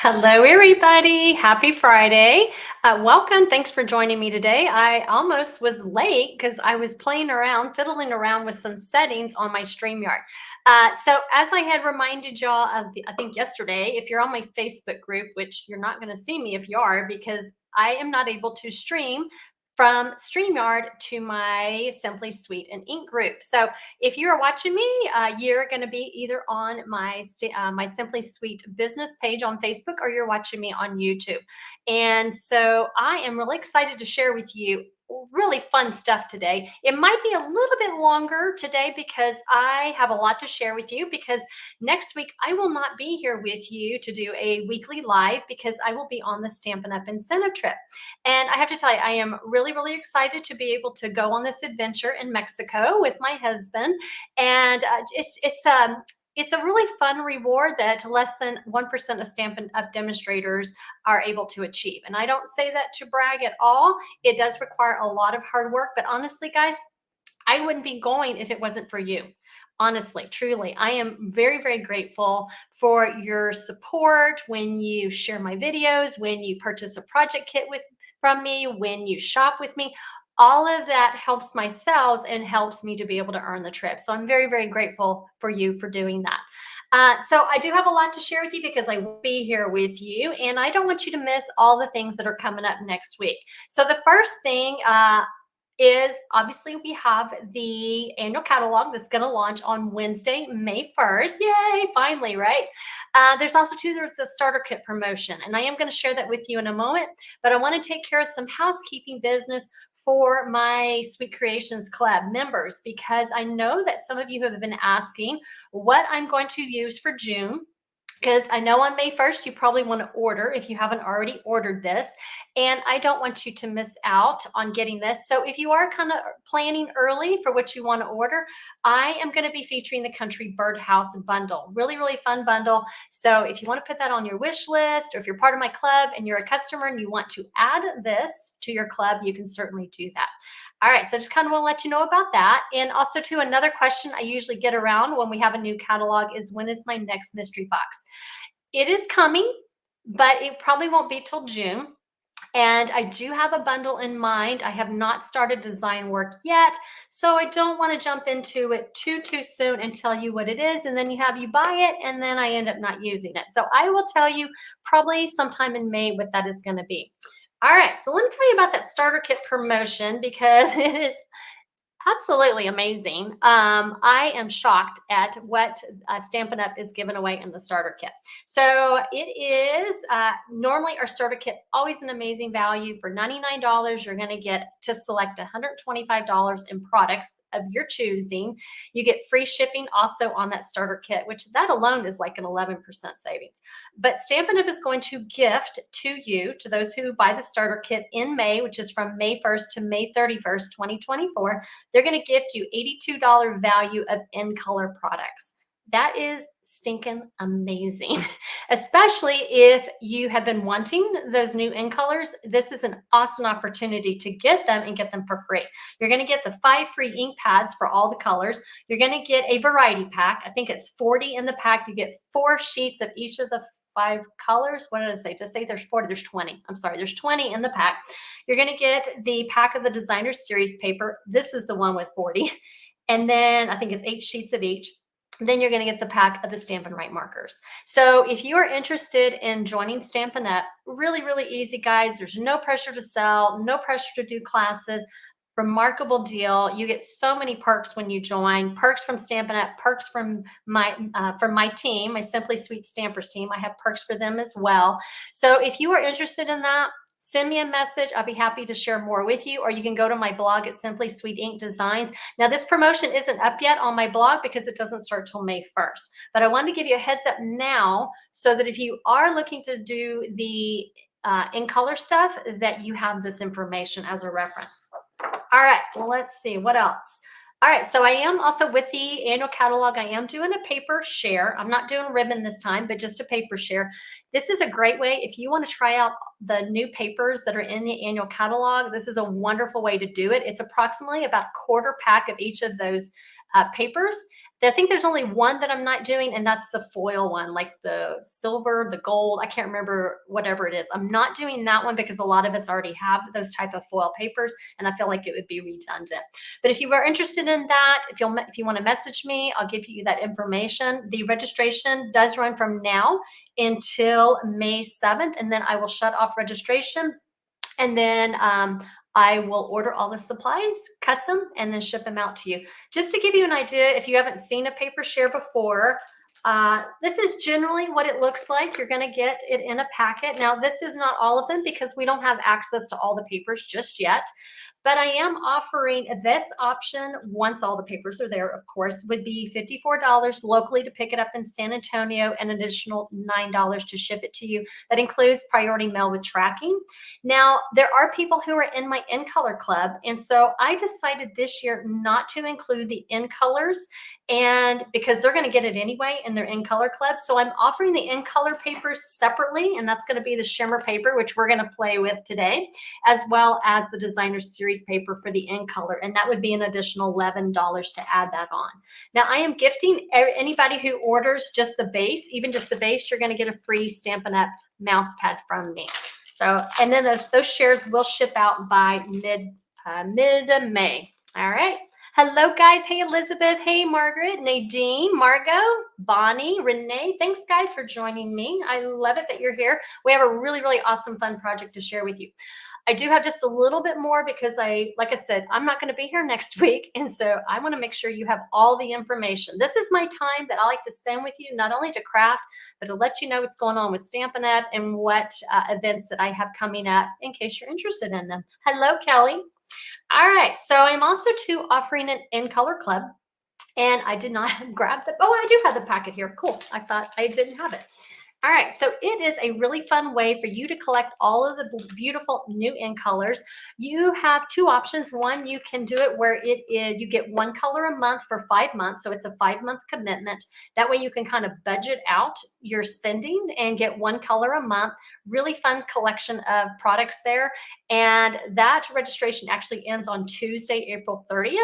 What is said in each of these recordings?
Hello, everybody. Happy Friday. Welcome. Thanks for joining me today. I almost was late because I was playing around, fiddling around with some settings on my StreamYard. So, as I had reminded y'all of, I think yesterday, if you're on my Facebook group, which you're not going to see me if you are, because I am not able to stream from StreamYard to my Simply Sweet and Ink group. So if you are watching me, you're going to be either on my Simply Sweet business page on Facebook, or you're watching me on YouTube. And so I am really excited to share with you really fun stuff today. It might be a little bit longer today because I have a lot to share with you, because next week I will not be here with you to do a weekly live because I will be on the Stampin' Up! Incentive trip. And I have to tell you, I am really, really excited to be able to go on this adventure in Mexico with my husband. And it's a really fun reward that less than 1% of Stampin' Up! Demonstrators are able to achieve. And I don't say that to brag at all. It does require a lot of hard work. But honestly, guys, I wouldn't be going if it wasn't for you. Honestly, truly, I am very, very grateful for your support when you share my videos, when you purchase a project kit from me, when you shop with me. All of that helps my sales and helps me to be able to earn the trip. So I'm very, very grateful for you for doing that. So I do have a lot to share with you because I will be here with you, and I don't want you to miss all the things that are coming up next week. So the first thing is obviously we have the annual catalog that's going to launch on Wednesday, May 1st. Yay, finally, right? There's a starter kit promotion, and I am going to share that with you in a moment, but I want to take care of some housekeeping business for my Sweet Creations Club members, because I know that some of you have been asking what I'm going to use for June, because I know on May 1st, you probably want to order if you haven't already ordered this. And I don't want you to miss out on getting this. So if you are kind of planning early for what you want to order, I am going to be featuring the Country Birdhouse bundle. Really, really fun bundle. So if you want to put that on your wish list, or if you're part of my club and you're a customer and you want to add this to your club, you can certainly do that. All right, so just kind of want to let you know about that. And also, too, another question I usually get around when we have a new catalog is, when is my next mystery box? It is coming, but it probably won't be till June. And I do have a bundle in mind. I have not started design work yet, so I don't want to jump into it too soon and tell you what it is, and then you buy it, and then I end up not using it. So I will tell you probably sometime in May what that is going to be. All right, so let me tell you about that starter kit promotion, because it is absolutely amazing. I am shocked at what Stampin' Up! Is giving away in the starter kit. So it is normally our starter kit, always an amazing value. For $99, you're going to get to select $125 in products of your choosing. You get free shipping also on that starter kit, which that alone is like an 11% savings. But Stampin' Up! Is going to gift to you, to those who buy the starter kit in May, which is from May 1st to May 31st, 2024, they're going to gift you $82 value of in color products. That is stinking amazing, especially if you have been wanting those new in colors. This is an awesome opportunity to get them and get them for free. You're going to get the 5 free ink pads for all the colors. You're going to get a variety pack. I think it's 40 in the pack. You get 4 sheets of each of the 5 colors. What did I say? Just say there's 40. There's 20. I'm sorry. There's 20 in the pack. You're going to get the pack of the Designer Series paper. This is the one with 40. And then I think it's 8 sheets of each. Then you're going to get the pack of the Stampin' Right markers. So if you are interested in joining Stampin' Up!, really, really easy, guys. There's no pressure to sell, no pressure to do classes. Remarkable deal. You get so many perks when you join. Perks from Stampin' Up!, perks from my team, my Simply Sweet Stampers team. I have perks for them as well. So if you are interested in that, send me a message. I'll be happy to share more with you, or you can go to my blog at Simply Sweet Ink Designs. Now, this promotion isn't up yet on my blog because it doesn't start till May 1st, but I wanted to give you a heads up now so that if you are looking to do the in color stuff, that you have this information as a reference. All right, well, let's see what else. All right, so I am also with the annual catalog. I am doing a paper share. I'm not doing ribbon this time, but just a paper share. This is a great way if you want to try out the new papers that are in the annual catalog. This is a wonderful way to do it. It's approximately about a quarter pack of each of those papers. I think there's only one that I'm not doing, and that's the foil one, like the silver, the gold. I can't remember, whatever it is. I'm not doing that one because a lot of us already have those type of foil papers, and I feel like it would be redundant. But if you are interested in that, if you want to message me, I'll give you that information. The registration does run from now until May 7th, and then I will shut off registration. And then I will order all the supplies, cut them, and then ship them out to you. Just to give you an idea, if you haven't seen a paper share before, this is generally what it looks like. You're going to get it in a packet. Now, this is not all of them because we don't have access to all the papers just yet. But I am offering this option once all the papers are there, of course, would be $54 locally to pick it up in San Antonio and an additional $9 to ship it to you. That includes priority mail with tracking. Now, there are people who are in my In Color Club, and so I decided this year not to include the In Colors, and because they're going to get it anyway in their In Color Club. So I'm offering the In Color papers separately, and that's going to be the shimmer paper, which we're going to play with today, as well as the Designer Series paper for the In Color, and that would be an additional $11 to add that on. Now, I am gifting anybody who orders just the base, even just the base, you're going to get a free Stampin' Up! Mouse pad from me. So, and then those shares will ship out by mid-May. All right. Hello, guys. Hey, Elizabeth. Hey, Margaret, Nadine, Margot, Bonnie, Renee. Thanks, guys, for joining me. I love it that you're here. We have a really, really awesome, fun project to share with you. I do have just a little bit more because like I said, I'm not going to be here next week. And so I want to make sure you have all the information. This is my time that I like to spend with you, not only to craft, but to let you know what's going on with Stampin' Up! And what events that I have coming up in case you're interested in them. Hello, Kelly. All right. So I'm also too offering an In Color Club. And I did not grab I do have the packet here. Cool. I thought I didn't have it. All right, so it is a really fun way for you to collect all of the beautiful new In Colors. You have two options. One, you can do it where you get one color a month for 5 months. So it's a 5-month commitment. That way you can kind of budget out your spending and get one color a month. Really fun collection of products there. And that registration actually ends on Tuesday, April 30th.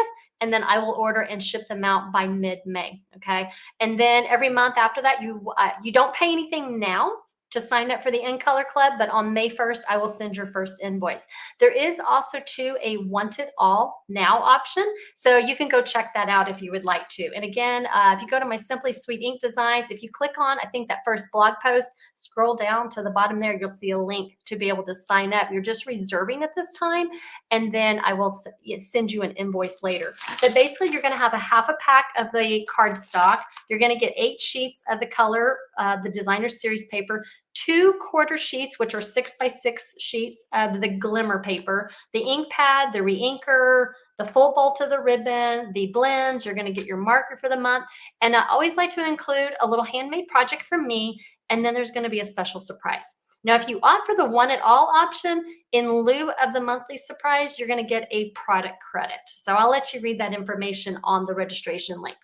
And then I will order and ship them out by mid-May, okay? And then every month after that, you don't pay anything now to sign up for the In Color Club, but on May 1st, I will send your first invoice. There is also too a Want It All Now option, so you can go check that out if you would like to. And again, if you go to my Simply Sweet Ink Designs, if you click on, I think that first blog post, scroll down to the bottom there, you'll see a link to be able to sign up. You're just reserving at this time, and then I will send you an invoice later. But basically, you're going to have a half a pack of the cardstock. You're going to get 8 sheets of the color, the Designer Series paper, 2 quarter sheets, which are 6x6 sheets of the glimmer paper, the ink pad, the reinker, the full bolt of the ribbon, the blends. You're going to get your marker for the month. And I always like to include a little handmade project from me, and then there's going to be a special surprise. Now, if you opt for the Want It All option, in lieu of the monthly surprise, you're going to get a product credit. So I'll let you read that information on the registration link.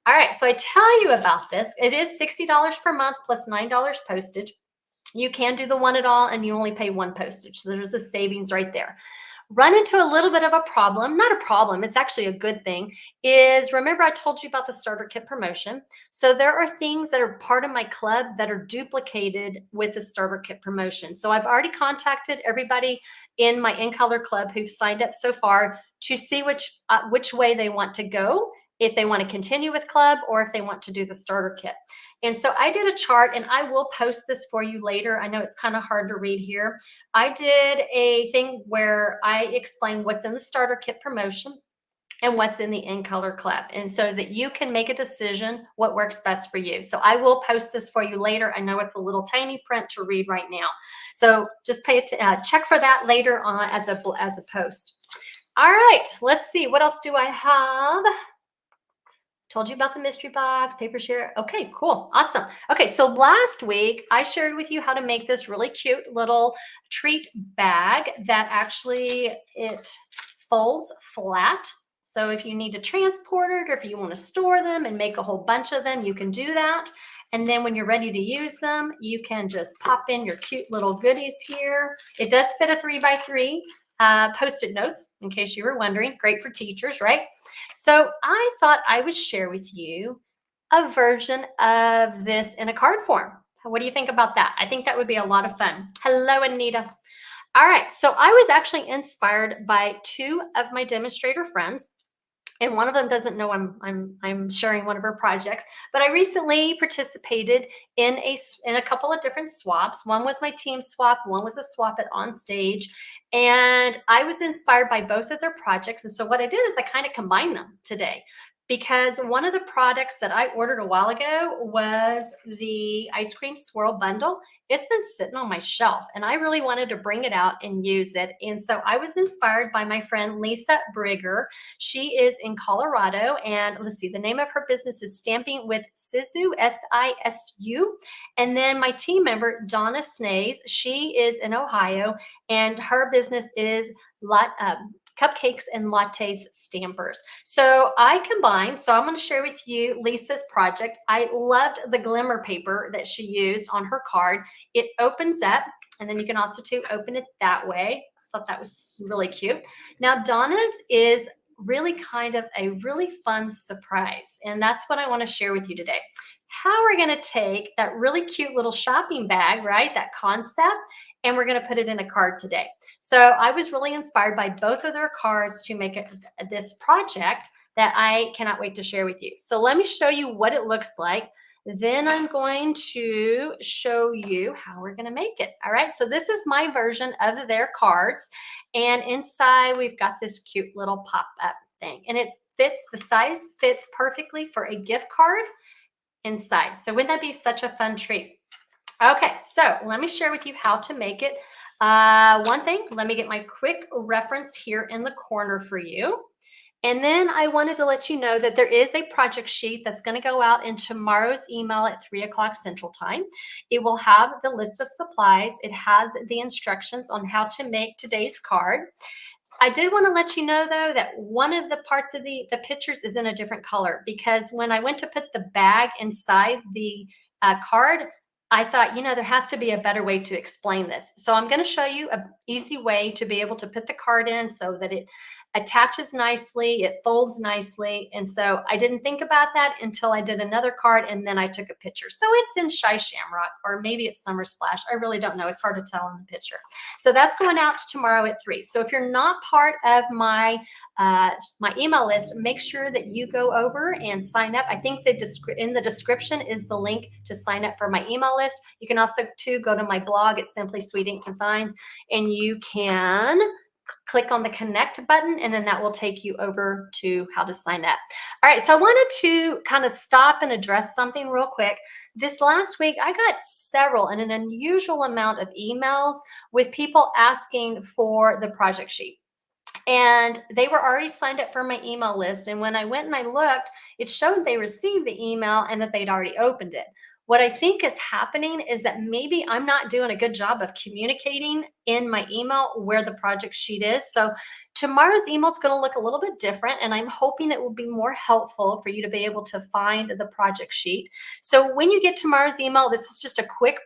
All right, so I tell you about this. It is $60 per month plus $9 postage. You can do the Want It All and you only pay 1 postage. So there's a savings right there. Run into a little bit of a problem, not a problem, it's actually a good thing, is remember I told you about the starter kit promotion. So there are things that are part of my club that are duplicated with the starter kit promotion. So I've already contacted everybody in my In Color Club who've signed up so far to see which way they want to go, if they want to continue with club or if they want to do the starter kit. And so I did a chart, and I will post this for you later. I know it's kind of hard to read here. I did a thing where I explain what's in the starter kit promotion and what's in the In Color Club, and so that you can make a decision what works best for you. So I will post this for you later. I know it's a little tiny print to read right now, so just check for that later on as a post. All right, let's see. What else do I have? Told you about the mystery box, paper share. Okay, cool. Awesome. Okay, so last week I shared with you how to make this really cute little treat bag that actually it folds flat. So if you need to transport it or if you want to store them and make a whole bunch of them, you can do that. And then when you're ready to use them, you can just pop in your cute little goodies here. It does fit a 3x3. Post-it notes, in case you were wondering, great for teachers, right? So I thought I would share with you a version of this in a card form. What do you think about that? I think that would be a lot of fun. Hello, Anita. All right, so I was actually inspired by two of my demonstrator friends, and one of them doesn't know I'm sharing one of her projects. But I recently participated in a couple of different swaps. One was my team swap, one was a swap at On Stage, and I was inspired by both of their projects. And so what I did is I kind of combined them today, because one of the products that I ordered a while ago was the ice cream swirl bundle. It's been sitting on my shelf and I really wanted to bring it out and use it. And so I was inspired by my friend Lisa Brigger. She is in Colorado, and let's see, the name of her business is Stamping with Sisu, Sisu. And then my team member, Donna Snays, she is in Ohio, and her business is cupcakes and lattes stampers. So I combined, so I'm going to share with you Lisa's project. I loved the glimmer paper that she used on her card. It opens up, and then you can also open it that way. I thought that was really cute. Now Donna's is really kind of a really fun surprise, and that's what I want to share with you today. How we're going to take that really cute little shopping bag, right, that concept, and we're going to put it in a card today. So I was really inspired by both of their cards to make this project that I cannot wait to share with you. So let me show you what it looks like. Then I'm going to show you how we're going to make it. All right, so this is my version of their cards, and inside we've got this cute little pop-up thing, and the size fits perfectly for a gift card inside. So wouldn't that be such a fun treat? Okay, so let me share with you how to make it. One thing, let me get my quick reference here in the corner for you. And then I wanted to let you know that there is a project sheet that's going to go out in tomorrow's email at 3 o'clock Central Time. It will have the list of supplies. It has the instructions on how to make today's card. I did want to let you know, though, that one of the parts of the pictures is in a different color, because when I went to put the bag inside the card, I thought, there has to be a better way to explain this. So I'm going to show you an easy way to be able to put the card in so that it attaches nicely, it folds nicely. And so I didn't think about that until I did another card, and then I took a picture. So it's in Shy Shamrock, or maybe it's Summer Splash. I really don't know. It's hard to tell in the picture. So that's going out tomorrow at 3. So if you're not part of my email list, make sure that you go over and sign up. I think in the description is the link to sign up for my email list. You can also go to my blog at Simply Sweet Ink Designs, and you can click on the connect button, and then that will take you over to how to sign up. All right, so I wanted to kind of stop and address something real quick. This last week, I got several and an unusual amount of emails with people asking for the project sheet. And they were already signed up for my email list. And when I went and I looked, it showed they received the email and that they'd already opened it. What I think is happening is that maybe I'm not doing a good job of communicating in my email where the project sheet is. So tomorrow's email is going to look a little bit different, and I'm hoping it will be more helpful for you to be able to find the project sheet. So when you get tomorrow's email, this is just a quick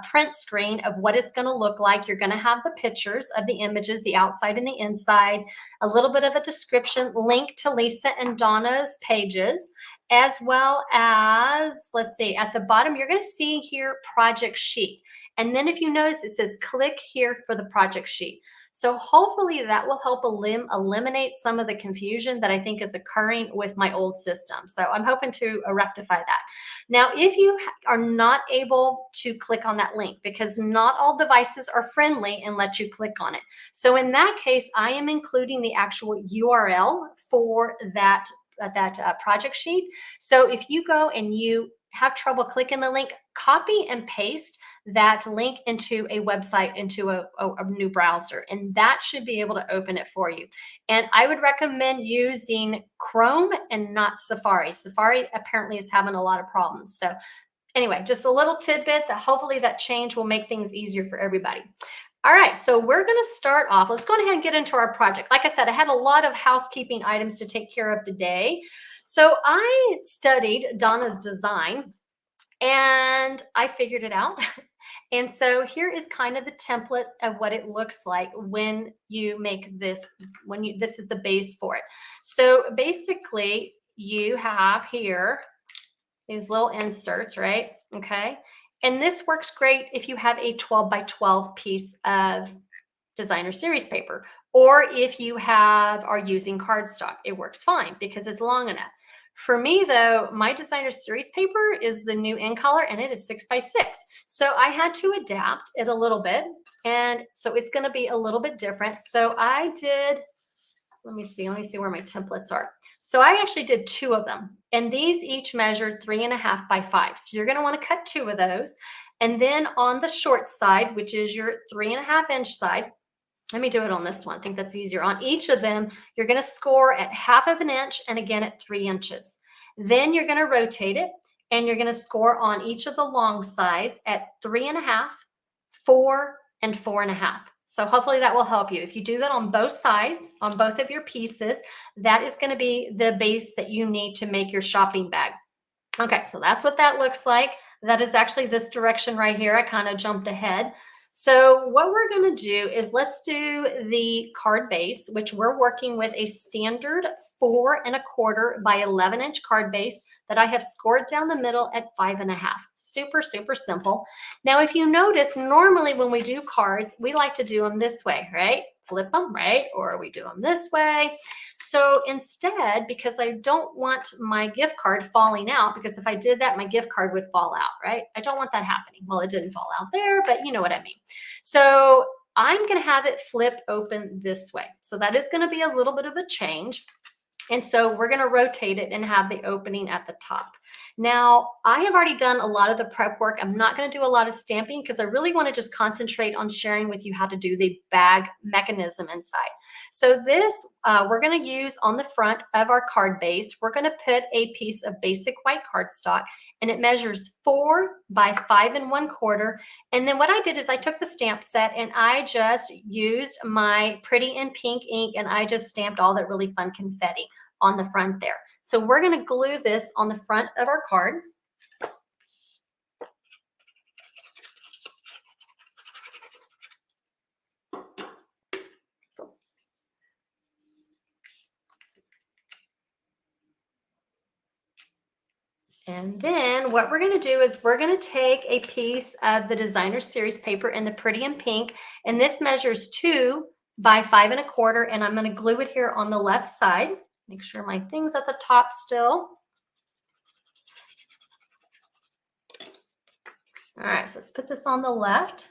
print screen of what it's going to look like. You're going to have the pictures of the images, the outside and the inside, a little bit of a description, link to Lisa and Donna's pages, as well as, let's see, at the bottom, you're going to see here project sheet. And then if you notice, it says click here for the project sheet. So hopefully that will help eliminate some of the confusion that I think is occurring with my old system. So I'm hoping to rectify that. Now, if you are not able to click on that link, because not all devices are friendly and let you click on it. So in that case, I am including the actual URL for that project sheet. So if you go and you have trouble clicking the link, copy and paste that link into a website, into a new browser, and that should be able to open it for you. And I would recommend using Chrome and not Safari. Safari apparently is having a lot of problems. So anyway, just a little tidbit that hopefully that change will make things easier for everybody. All right, so we're going to start off. Let's go ahead and get into our project. Like I said, I had a lot of housekeeping items to take care of today. So I studied Donna's design and I figured it out. And so here is kind of the template of what it looks like when you make this, this is the base for it. So basically you have here these little inserts, right? Okay. And this works great if you have a 12 by 12 piece of designer series paper, or if you are using cardstock, it works fine because it's long enough. For me though, my designer series paper is the new in color and it is 6 by 6. So I had to adapt it a little bit. And so it's going to be a little bit different. So I did, let me see where my templates are. So I actually did 2 of them, and these each measured 3.5 by 5. So you're going to want to cut 2 of those. And then on the short side, which is your 3.5 inch side, let me do it on this one. I think that's easier. On each of them, you're going to score at 1/2 inch and again at 3 inches. Then you're going to rotate it and you're going to score on each of the long sides at 3.5, 4, and 4.5. So hopefully that will help you. If you do that on both sides, on both of your pieces, that is going to be the base that you need to make your shopping bag. Okay, so that's what that looks like. That is actually this direction right here. I kind of jumped ahead. So what we're going to do is let's do the card base, which we're working with a standard 4.25 by 11 inch card base that I have scored down the middle at 5.5. Super, super simple. Now, if you notice, normally when we do cards, we like to do them this way, right? Flip them, right? Or we do them this way. So instead, because I don't want my gift card falling out, because if I did that, my gift card would fall out, right? I don't want that happening. Well, it didn't fall out there, but you know what I mean. So I'm going to have it flip open this way. So that is going to be a little bit of a change. And so we're going to rotate it and have the opening at the top. Now, I have already done a lot of the prep work. I'm not going to do a lot of stamping because I really want to just concentrate on sharing with you how to do the bag mechanism inside. So this we're going to use on the front of our card base. We're going to put a piece of basic white cardstock, and it measures 4 by 5.25. And then what I did is I took the stamp set and I just used my Pretty in Pink ink and I just stamped all that really fun confetti on the front there. So we're going to glue this on the front of our card. And then what we're going to do is we're going to take a piece of the designer series paper in the Pretty in Pink, and this measures 2 by 5.25, and I'm going to glue it here on the left side. Make sure my thing's at the top still. All right, so let's put this on the left.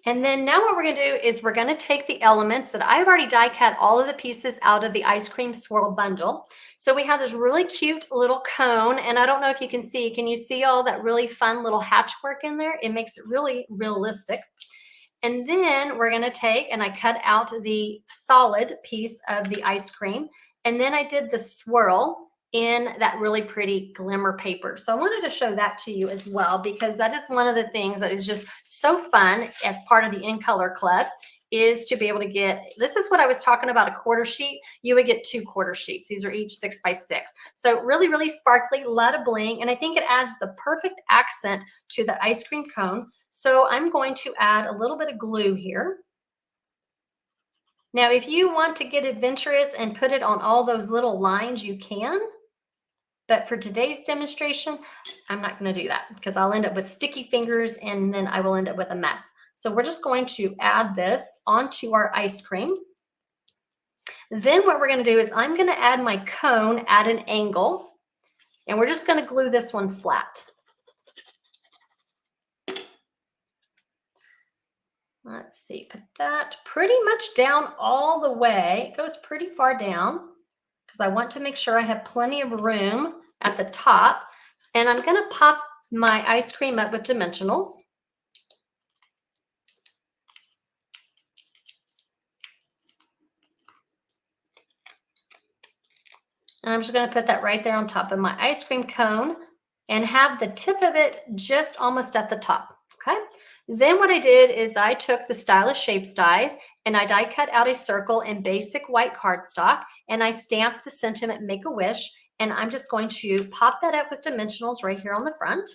And then now what we're going to do is we're going to take the elements that I've already die cut all of the pieces out of the ice cream swirl bundle. So we have this really cute little cone, and I don't know if you can see. Can you see all that really fun little hatchwork in there? It makes it really realistic. And then we're going to take, and I cut out the solid piece of the ice cream, and then I did the swirl in that really pretty glimmer paper. So I wanted to show that to you as well, because that is one of the things that is just so fun as part of the In Color Club, is to be able to get, this is what I was talking about, a quarter sheet. You would get 2 quarter sheets. These are each 6 by 6. So really, really sparkly, a lot of bling. And I think it adds the perfect accent to the ice cream cone. So I'm going to add a little bit of glue here. Now, if you want to get adventurous and put it on all those little lines, you can. But for today's demonstration, I'm not going to do that because I'll end up with sticky fingers and then I will end up with a mess. So we're just going to add this onto our ice cream. Then what we're going to do is I'm going to add my cone at an angle, and we're just going to glue this one flat. Let's see, put that pretty much down all the way. It goes pretty far down because I want to make sure I have plenty of room at the top. And I'm going to pop my ice cream up with dimensionals. And I'm just going to put that right there on top of my ice cream cone and have the tip of it just almost at the top. Okay. Then what I did is I took the Stylish Shapes dies and I die cut out a circle in basic white cardstock, and I stamped the sentiment Make a Wish, And I'm just going to pop that up with dimensionals right here on the front.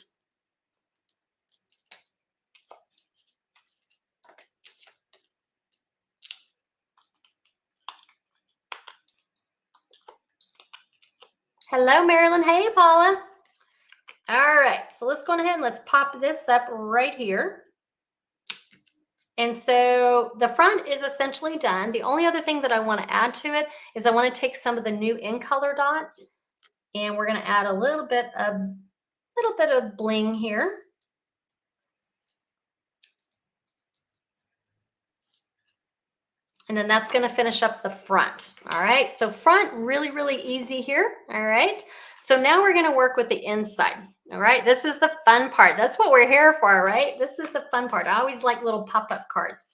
Hello, Marilyn. Hey, Paula. All right, so let's go ahead and let's pop this up right here. And so the front is essentially done. The only other thing that I want to add to it is I want to take some of the new in color dots, and we're going to add a little bit of bling here. And then that's going to finish up the front. All right, so front, really, really easy here. All right, so now we're going to work with the inside. All right, this is the fun part. That's what we're here for, right? This is the fun part. I always like little pop-up cards.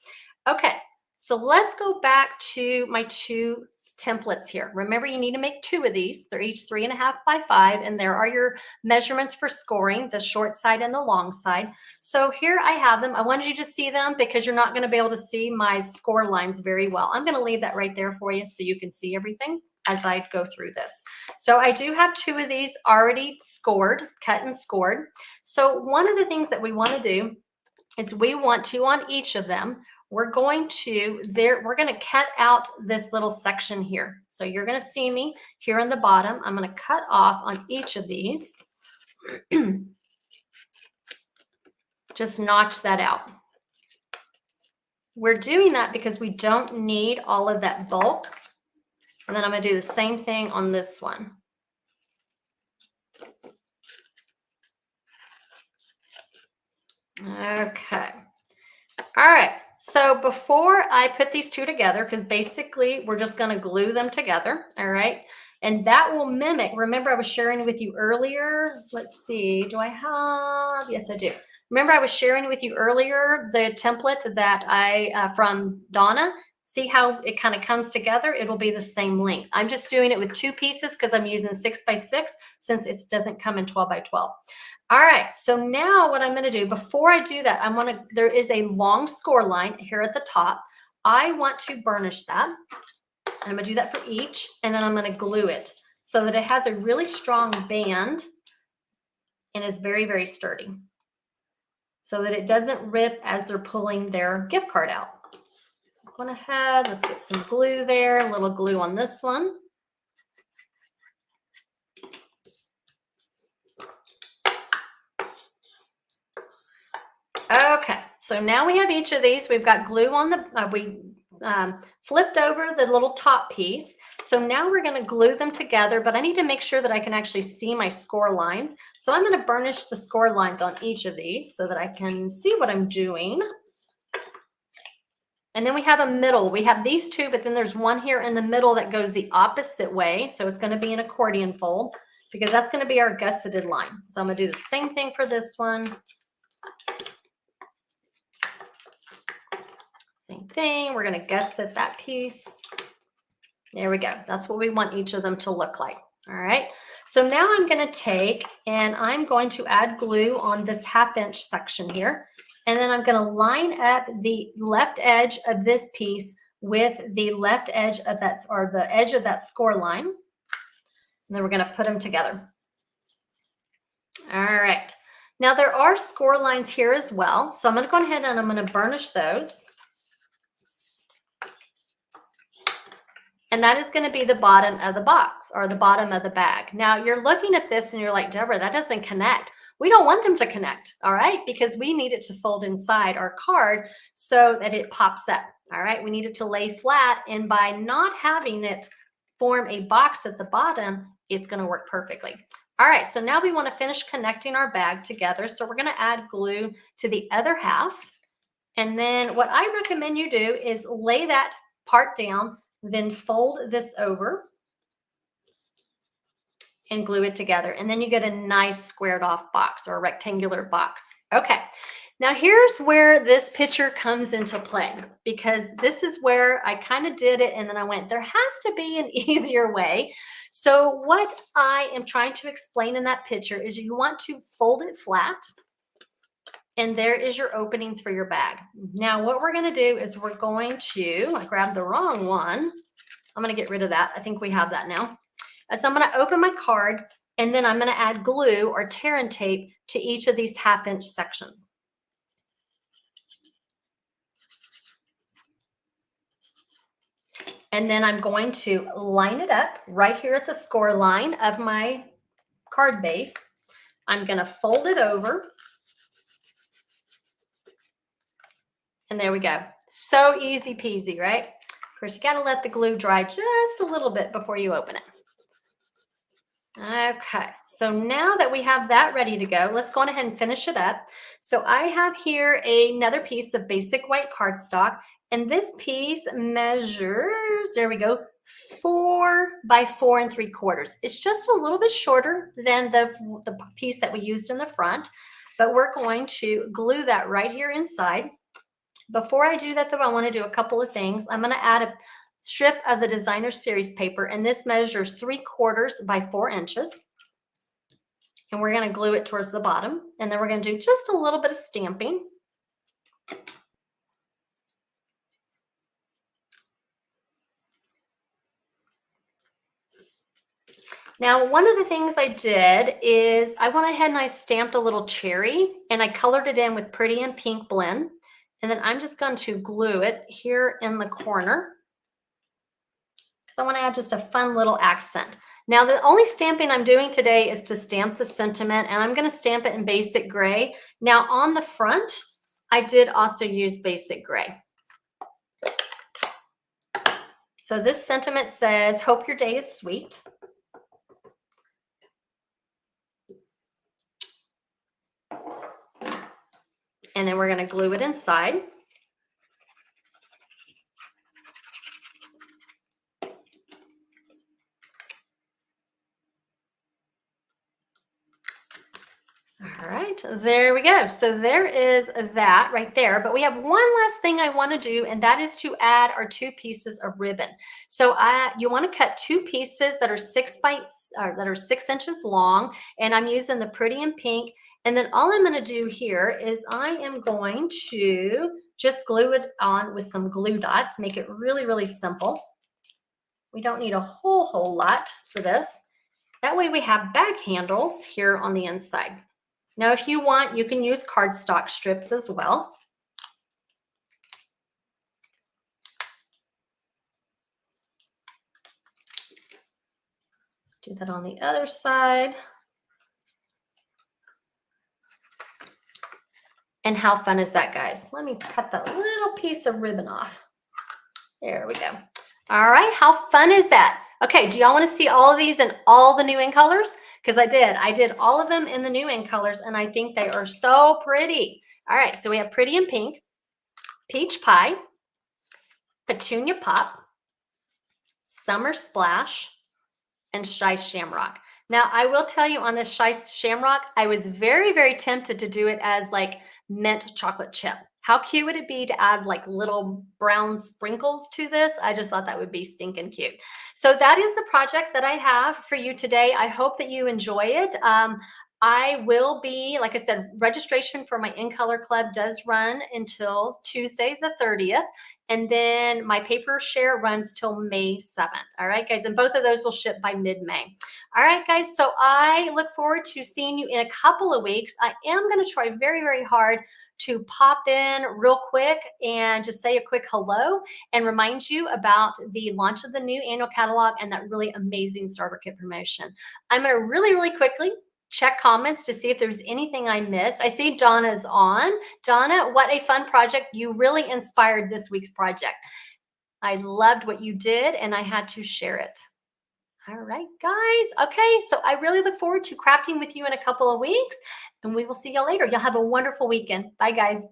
Okay, so let's go back to my two templates here. Remember, you need to make two of these. They're each 3.5 by 5, and there are your measurements for scoring, the short side and the long side. So here I have them. I wanted you to see them because you're not going to be able to see my score lines very well. I'm going to leave that right there for you so you can see everything as I go through this. So I do have two of these already scored, cut and scored. So one of the things that we want to do is we want to, on each of them, we're going to cut out this little section here. So you're going to see me here on the bottom. I'm going to cut off on each of these. Just notch that out. We're doing that because we don't need all of that bulk. And then I'm going to do the same thing on this one. Okay. All right. So before I put these two together, because basically we're just going to glue them together. All right. And that will mimic, remember I was sharing with you earlier. Let's see. Do I have? Yes, I do. Remember I was sharing with you earlier the template that I, from Donna. See how it kind of comes together? It'll be the same length. I'm just doing it with two pieces because I'm using 6 by 6 since it doesn't come in 12 by 12. All right, so now what I'm going to do, before I do that, there is a long score line here at the top. I want to burnish that. And I'm going to do that for each, and then I'm going to glue it so that it has a really strong band and is very, very sturdy so that it doesn't rip as they're pulling their gift card out. So let's go ahead, let's get some glue there, a little glue on this one. Okay, so now we have each of these. We've got glue on the, we flipped over the little top piece. So now we're going to glue them together, but I need to make sure that I can actually see my score lines. So I'm going to burnish the score lines on each of these so that I can see what I'm doing. And then we have a middle. We have these two, but then there's one here in the middle that goes the opposite way. So it's going to be an accordion fold because that's going to be our gusseted line. So I'm going to do the same thing for this one. Same thing. We're going to gusset that piece. There we go. That's what we want each of them to look like. All right. So now I'm going to take and I'm going to add glue on this 1/2 inch section here. And then I'm going to line up the left edge of this piece with the left edge of that, or the edge of that score line. And then we're going to put them together. All right. Now there are score lines here as well. So I'm going to go ahead and I'm going to burnish those. And that is going to be the bottom of the box or the bottom of the bag. Now you're looking at this and you're like, Deborah, that doesn't connect. We don't want them to connect, all right? Because we need it to fold inside our card so that it pops up, all right? We need it to lay flat, and by not having it form a box at the bottom, it's going to work perfectly. All right, so now we want to finish connecting our bag together. So we're going to add glue to the other half. And then what I recommend you do is lay that part down, then fold this over and glue it together. And then you get a nice squared off box or a rectangular box. Okay, now here's where this picture comes into play, because this is where I kind of did it and then I went, there has to be an easier way. So what I am trying to explain in that picture is you want to fold it flat, and there is your openings for your bag. Now what we're going to do is we're going to, I grabbed the wrong one. I'm going to get rid of that. I think we have that now. So I'm going to open my card, and then I'm going to add glue or tear and tape to each of these 1/2 inch sections. And then I'm going to line it up right here at the score line of my card base. I'm going to fold it over. And there we go. So easy peasy, right? Of course, you got to let the glue dry just a little bit before you open it. Okay, so now that we have that ready to go, let's go on ahead and finish it up. So I have here another piece of basic white cardstock, and this piece measures, there we go, 4 by 4 3/4. It's just a little bit shorter than the piece that we used in the front, but we're going to glue that right here inside. Before I do that, though, I want to do a couple of things. I'm going to add a strip of the designer series paper, and this measures 3/4 by 4 inches. And we're going to glue it towards the bottom, and then we're going to do just a little bit of stamping. Now, one of the things I did is I went ahead and I stamped a little cherry, and I colored it in with Pretty and Pink blend. And then I'm just going to glue it here in the corner because I want to add just a fun little accent. Now, the only stamping I'm doing today is to stamp the sentiment, and I'm going to stamp it in basic gray. Now, on the front, I did also use basic gray. So this sentiment says, "Hope your day is sweet." And then we're going to glue it inside. All right, there we go. So there is that right there. But we have one last thing I want to do, and that is to add our 2 pieces of ribbon. So you want to cut 2 pieces that are 6 inches long, and I'm using the Pretty and Pink. And then all I'm going to do here is I am going to just glue it on with some glue dots, make it really, really simple. We don't need a whole lot for this. That way we have bag handles here on the inside. Now, if you want, you can use cardstock strips as well. Do that on the other side. And how fun is that, guys? Let me cut that little piece of ribbon off. There we go. All right, how fun is that? Okay, do y'all want to see all of these in all the new in colors? Because I did all of them in the new in colors, and I think they are so pretty. All right, so we have Pretty and Pink, Peach Pie, Petunia Pop, Summer Splash, and Shy Shamrock. Now, I will tell you on this Shy Shamrock, I was very, very tempted to do it as like mint chocolate chip. How cute would it be to add like little brown sprinkles to this? I just thought that would be stinking cute. So that is the project that I have for you today. I hope that you enjoy it. I will be, like I said, registration for my In Color Club does run until Tuesday the 30th. And then my paper share runs till May 7th. All right, guys. And both of those will ship by mid-May. All right, guys. So I look forward to seeing you in a couple of weeks. I am going to try very, very hard to pop in real quick and just say a quick hello and remind you about the launch of the new annual catalog and that really amazing starter kit promotion. I'm going to really, really quickly check comments to see if there's anything I missed. I see Donna's on. Donna, what a fun project. You really inspired this week's project. I loved what you did, and I had to share it. All right, guys. Okay, so I really look forward to crafting with you in a couple of weeks, and we will see y'all later. Y'all have a wonderful weekend. Bye, guys.